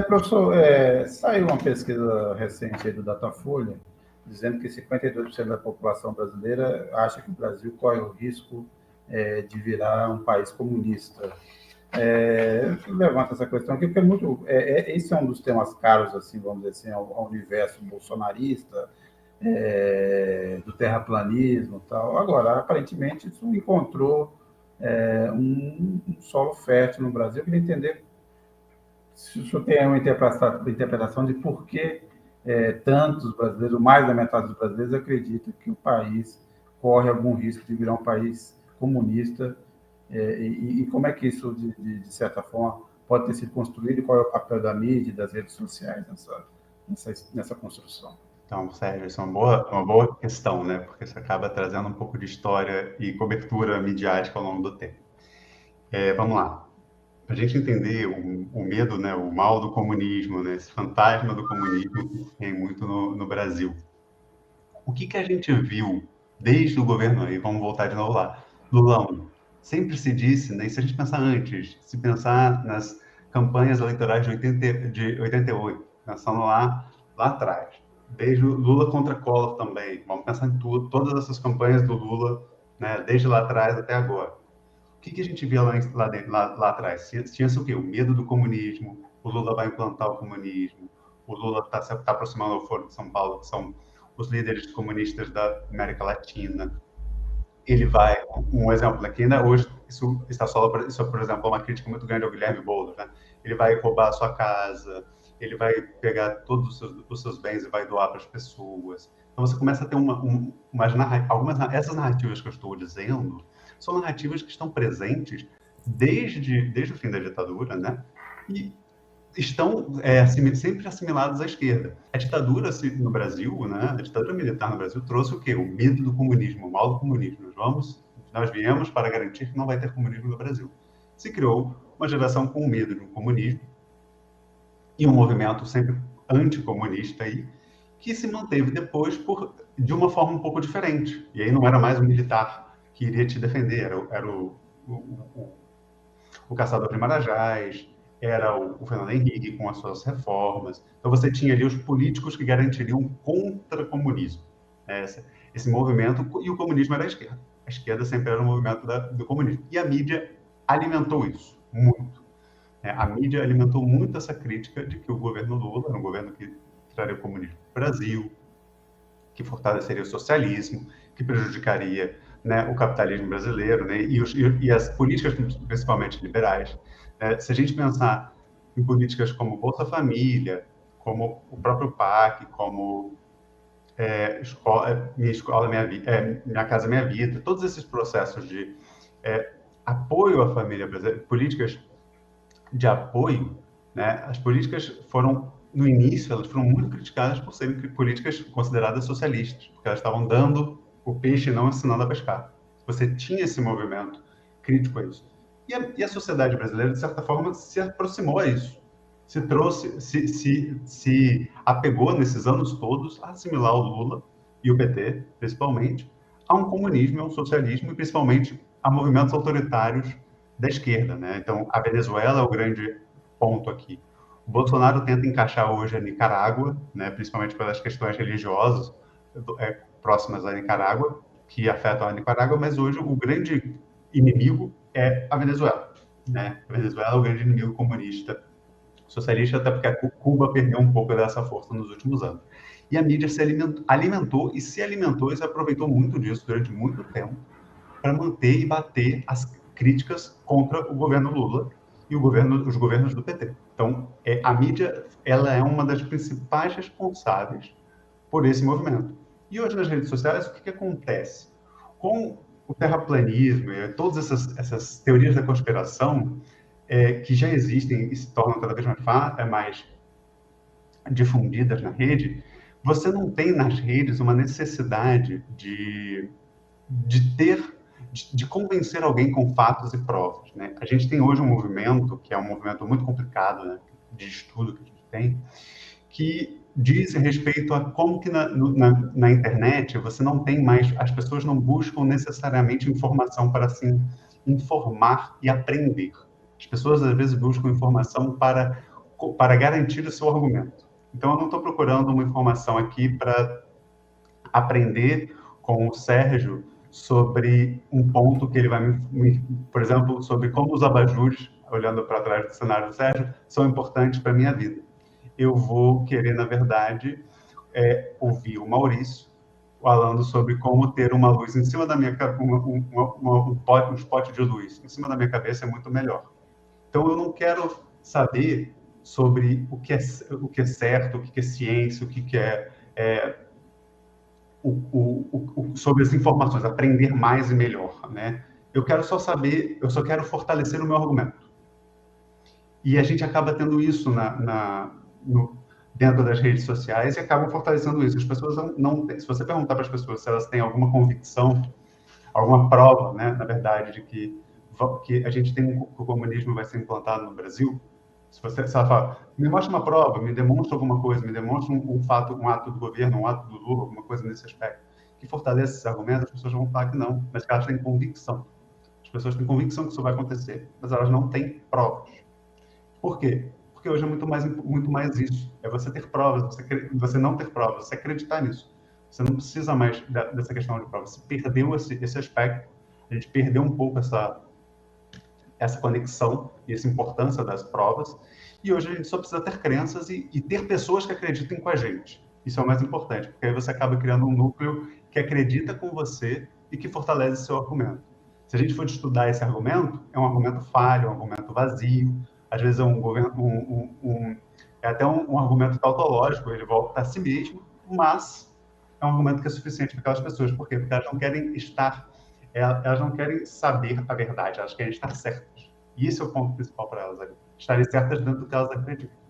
Professor, saiu uma pesquisa recente aí do Datafolha, dizendo que 52% da população brasileira acha que o Brasil corre o risco de virar um país comunista. Levanta essa questão aqui, porque esse é um dos temas caros, assim, vamos dizer assim, ao universo bolsonarista, do terraplanismo e tal. Agora, aparentemente, isso encontrou um solo fértil no Brasil. Eu queria entender se o senhor tem uma interpretação de por que tantos brasileiros, mais da metade dos brasileiros, acreditam que o país corre algum risco de virar um país comunista, e como é que isso, de certa forma, pode ter sido construído, e qual é o papel da mídia e das redes sociais nessa construção? Então, Sérgio, isso é uma boa questão, né? Porque isso acaba trazendo um pouco de história e cobertura midiática ao longo do tempo. Vamos lá. Para a gente entender o medo, né, o mal do comunismo, né, esse fantasma do comunismo que tem muito no Brasil. O que a gente viu desde o governo, aí vamos voltar de novo lá, Lulão, sempre se disse, né, e se a gente pensar antes, se pensar nas campanhas eleitorais de 88, pensando lá atrás, desde o Lula contra Collor também, vamos pensar em tudo, todas essas campanhas do Lula, né, desde lá atrás até agora. O que a gente via lá atrás? Tinha-se o quê? O medo do comunismo, o Lula vai implantar o comunismo, o Lula está se aproximando ao Foro de São Paulo, que são os líderes comunistas da América Latina. Ele vai, um exemplo aqui, ainda hoje, isso, por exemplo, é uma crítica muito grande ao Guilherme Boulos, né? Ele vai roubar a sua casa, ele vai pegar todos os seus bens e vai doar para as pessoas. Então você começa a ter essas narrativas que eu estou dizendo, são narrativas que estão presentes desde o fim da ditadura, né? E estão sempre assimiladas à esquerda. A ditadura no Brasil, né? A ditadura militar no Brasil trouxe o quê? O medo do comunismo, o mal do comunismo. Nós viemos para garantir que não vai ter comunismo no Brasil. Se criou uma geração com medo de um comunismo e um movimento sempre anticomunista aí, que se manteve depois de uma forma um pouco diferente. E aí não era mais o militar que iria te defender, era o caçador de Marajás, era o Fernando Henrique com as suas reformas. Então você tinha ali os políticos que garantiriam contra-comunismo, né? Esse movimento, e o comunismo era a esquerda. A esquerda sempre era o movimento do comunismo. E a mídia alimentou isso, muito. A mídia alimentou muito essa crítica de que o governo Lula era um governo que traria o comunismo para o Brasil, que fortaleceria o socialismo, que prejudicaria, né, o capitalismo brasileiro, né, e as políticas, principalmente liberais. Se a gente pensar em políticas como Bolsa Família, como o próprio PAC, como Minha Casa Minha Vida, todos esses processos de apoio à família brasileira, políticas de apoio, né, as políticas foram, no início, elas foram muito criticadas por serem políticas consideradas socialistas, porque elas estavam dando o peixe e não ensinando a pescar. Você tinha esse movimento crítico a isso. E a sociedade brasileira, de certa forma, se aproximou a isso. Se apegou nesses anos todos a assimilar o Lula e o PT, principalmente, a um comunismo, a um socialismo e, principalmente, a movimentos autoritários da esquerda, né? Então, a Venezuela é o grande ponto aqui. O Bolsonaro tenta encaixar hoje a Nicarágua, né, principalmente pelas questões religiosas próximas à Nicarágua, que afetam a Nicarágua, mas hoje o grande inimigo é a Venezuela, né? A Venezuela é o grande inimigo comunista, socialista, até porque Cuba perdeu um pouco dessa força nos últimos anos. E a mídia se alimentou e se aproveitou muito disso durante muito tempo para manter e bater as críticas contra o governo Lula e os governos do PT. Então, a mídia ela é uma das principais responsáveis por esse movimento. E hoje nas redes sociais, o que acontece? Com o terraplanismo e todas essas teorias da conspiração que já existem e se tornam cada vez mais difundidas na rede, você não tem nas redes uma necessidade de convencer alguém com fatos e provas, né? A gente tem hoje um movimento, que é um movimento muito complicado, né, de estudo que a gente tem, que diz respeito a como que na internet você não tem mais, as pessoas não buscam necessariamente informação para se informar e aprender. As pessoas às vezes buscam informação para para garantir o seu argumento. Então, eu não estou procurando uma informação aqui para aprender com o Sérgio sobre um ponto que ele vai por exemplo, sobre como os abajures, olhando para trás do cenário do Sérgio, são importantes para a minha vida. Eu vou querer, na verdade, ouvir o Maurício falando sobre como ter uma luz em cima da minha um spot de luz em cima da minha cabeça é muito melhor. Então, eu não quero saber sobre o que é certo, o que é ciência, o que é sobre as informações, aprender mais e melhor, né? Eu quero só saber, eu só quero fortalecer o meu argumento. E a gente acaba tendo isso dentro das redes sociais e acabam fortalecendo isso. As pessoas não têm, se você perguntar para as pessoas se elas têm alguma convicção, alguma prova, né, na verdade, de que a gente tem que o comunismo vai ser implantado no Brasil, se ela fala, me mostra uma prova, me demonstra alguma coisa, me demonstra um fato, um ato do governo, um ato do Lula, alguma coisa nesse aspecto, que fortaleça esse argumento, as pessoas vão falar que não, mas que elas têm convicção. As pessoas têm convicção que isso vai acontecer, mas elas não têm provas. Por quê? Porque hoje é muito mais isso. É você ter provas, você não ter provas, você acreditar nisso. Você não precisa mais dessa questão de provas. Você perdeu esse aspecto. A gente perdeu um pouco essa conexão e essa importância das provas. E hoje a gente só precisa ter crenças e ter pessoas que acreditem com a gente. Isso é o mais importante, porque aí você acaba criando um núcleo que acredita com você e que fortalece seu argumento. Se a gente for estudar esse argumento, é um argumento falho, é um argumento vazio, às vezes é até um argumento tautológico, ele volta a si mesmo, mas é um argumento que é suficiente para aquelas pessoas. Por quê? Porque elas não querem elas não querem saber a verdade, elas querem estar certas. E esse é o ponto principal para elas, estarem certas dentro do que elas acreditam.